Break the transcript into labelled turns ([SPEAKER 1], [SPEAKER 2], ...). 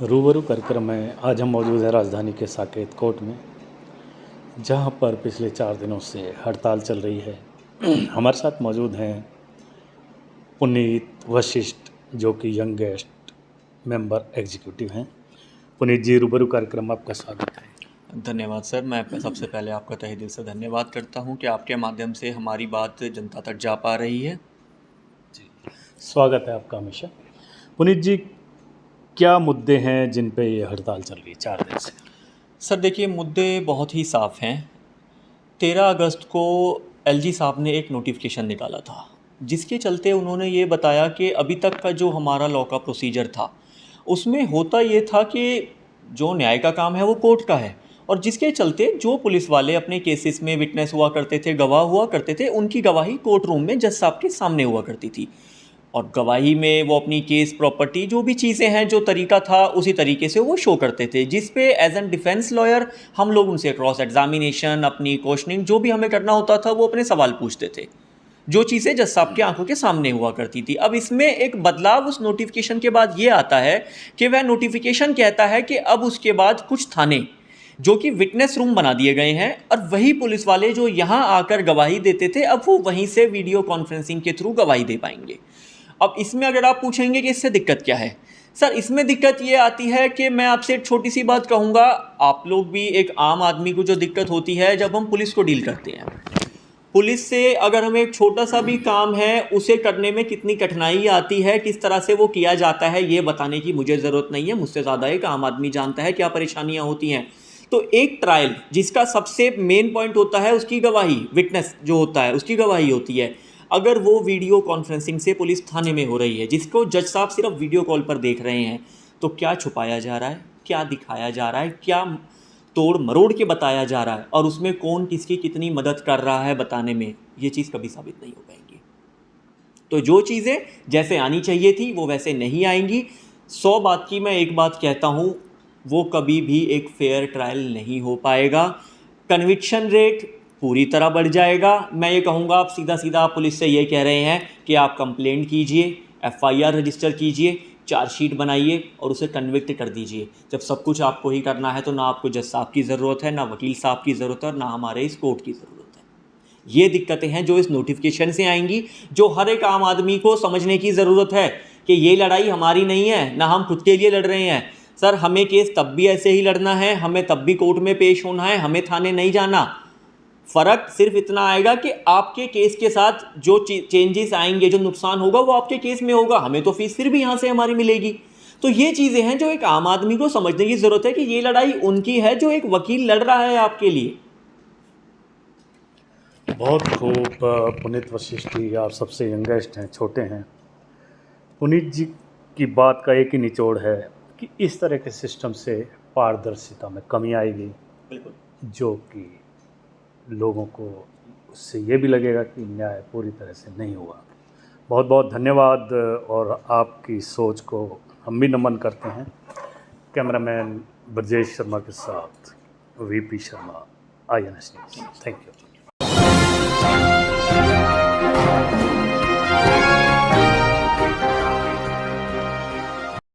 [SPEAKER 1] रूबरू कार्यक्रम में आज हम मौजूद हैं राजधानी के साकेत कोर्ट में, जहां पर पिछले 4 दिनों से हड़ताल चल रही है। हमारे साथ मौजूद हैं पुनीत वशिष्ठ, जो कि यंगेस्ट मेंबर एग्जीक्यूटिव हैं। पुनीत जी, रूबरू कार्यक्रम में आपका स्वागत है।
[SPEAKER 2] धन्यवाद सर। मैं सबसे पहले आपका तहे दिल से धन्यवाद करता हूं कि आपके माध्यम से हमारी बात जनता तक जा पा रही है।
[SPEAKER 1] जी, स्वागत है आपका हमेशा। पुनीत जी, क्या मुद्दे हैं जिन पे ये हड़ताल चल रही है 4 दिन से?
[SPEAKER 2] सर देखिए, मुद्दे बहुत ही साफ़ हैं। 13 अगस्त को एलजी साहब ने एक नोटिफिकेशन निकाला था, जिसके चलते उन्होंने ये बताया कि अभी तक का जो हमारा लॉ का प्रोसीजर था, उसमें होता ये था कि जो न्याय का काम है वो कोर्ट का है, और जिसके चलते जो पुलिस वाले अपने केसेस में विटनेस हुआ करते थे, गवाह हुआ करते थे, उनकी गवाही कोर्ट रूम में जज साहब के सामने हुआ करती थी। और गवाही में वो अपनी केस प्रॉपर्टी जो भी चीज़ें हैं, जो तरीका था, उसी तरीके से वो शो करते थे, जिस पे एज एन डिफेंस लॉयर हम लोग उनसे क्रॉस एग्जामिनेशन, अपनी क्वेश्चनिंग जो भी हमें करना होता था, वो अपने सवाल पूछते थे, जो चीज़ें जज साहब की आंखों के सामने हुआ करती थी। अब इसमें एक बदलाव उस नोटिफिकेशन के बाद ये आता है कि वह नोटिफिकेशन कहता है कि अब उसके बाद कुछ थाने जो कि विटनेस रूम बना दिए गए हैं, और वही पुलिस वाले जो यहाँ आकर गवाही देते थे, अब वो वहीं से वीडियो कॉन्फ्रेंसिंग के थ्रू गवाही दे पाएंगे। अब इसमें अगर आप पूछेंगे कि इससे दिक्कत क्या है, सर इसमें दिक्कत ये आती है कि मैं आपसे एक छोटी सी बात कहूँगा। आप लोग भी, एक आम आदमी को जो दिक्कत होती है जब हम पुलिस को डील करते हैं, पुलिस से अगर हमें एक छोटा सा भी काम है उसे करने में कितनी कठिनाई आती है, किस तरह से वो किया जाता है, ये बताने की मुझे ज़रूरत नहीं है। मुझसे ज़्यादा एक आम आदमी जानता है क्या परेशानियाँ होती हैं। तो एक ट्रायल जिसका सबसे मेन पॉइंट होता है उसकी गवाही, विटनेस जो होता है उसकी गवाही होती है, अगर वो वीडियो कॉन्फ्रेंसिंग से पुलिस थाने में हो रही है, जिसको जज साहब सिर्फ वीडियो कॉल पर देख रहे हैं, तो क्या छुपाया जा रहा है, क्या दिखाया जा रहा है, क्या तोड़ मरोड़ के बताया जा रहा है, और उसमें कौन किसकी कितनी मदद कर रहा है बताने में, ये चीज़ कभी साबित नहीं हो पाएंगी। तो जो चीज़ें जैसे आनी चाहिए थी वो वैसे नहीं आएंगी। 100 बात की मैं एक बात कहता हूँ, वो कभी भी एक फेयर ट्रायल नहीं हो पाएगा। कन्विक्शन रेट पूरी तरह बढ़ जाएगा। मैं ये कहूँगा, आप सीधा सीधा आप पुलिस से ये कह रहे हैं कि आप कंप्लेंट कीजिए, एफआईआर रजिस्टर कीजिए, चार्जशीट बनाइए और उसे कन्विक्ट कर दीजिए। जब सब कुछ आपको ही करना है तो ना आपको जज साहब की ज़रूरत है, ना वकील साहब की ज़रूरत है, और ना हमारे इस कोर्ट की ज़रूरत है। ये दिक्कतें हैं जो इस नोटिफिकेशन से आएंगी, जो हर एक आम आदमी को समझने की ज़रूरत है कि ये लड़ाई हमारी नहीं है, ना हम खुद के लिए लड़ रहे हैं। सर हमें केस तब भी ऐसे ही लड़ना है, हमें तब भी कोर्ट में पेश होना है, हमें थाने नहीं जाना। फ़र्क सिर्फ इतना आएगा कि आपके केस के साथ जो चेंजेस आएंगे, जो नुकसान होगा, वो आपके केस में होगा। हमें तो फीस फिर भी यहाँ से हमारी मिलेगी। तो ये चीज़ें हैं जो एक आम आदमी को समझने की ज़रूरत है कि ये लड़ाई उनकी है जो एक वकील लड़ रहा है आपके लिए।
[SPEAKER 1] बहुत खूब। पुनीत वशिष्ठ जी, आप सबसे यंगेस्ट हैं, छोटे हैं। पुनीत जी की बात का एक ही निचोड़ है कि इस तरह के सिस्टम से पारदर्शिता में कमी आएगी,
[SPEAKER 2] बिल्कुल,
[SPEAKER 1] जो कि लोगों को उससे ये भी लगेगा कि न्याय पूरी तरह से नहीं हुआ। बहुत बहुत धन्यवाद, और आपकी सोच को हम भी नमन करते हैं। कैमरामैन ब्रजेश शर्मा के साथ VP Sharma, INS news. Thank you.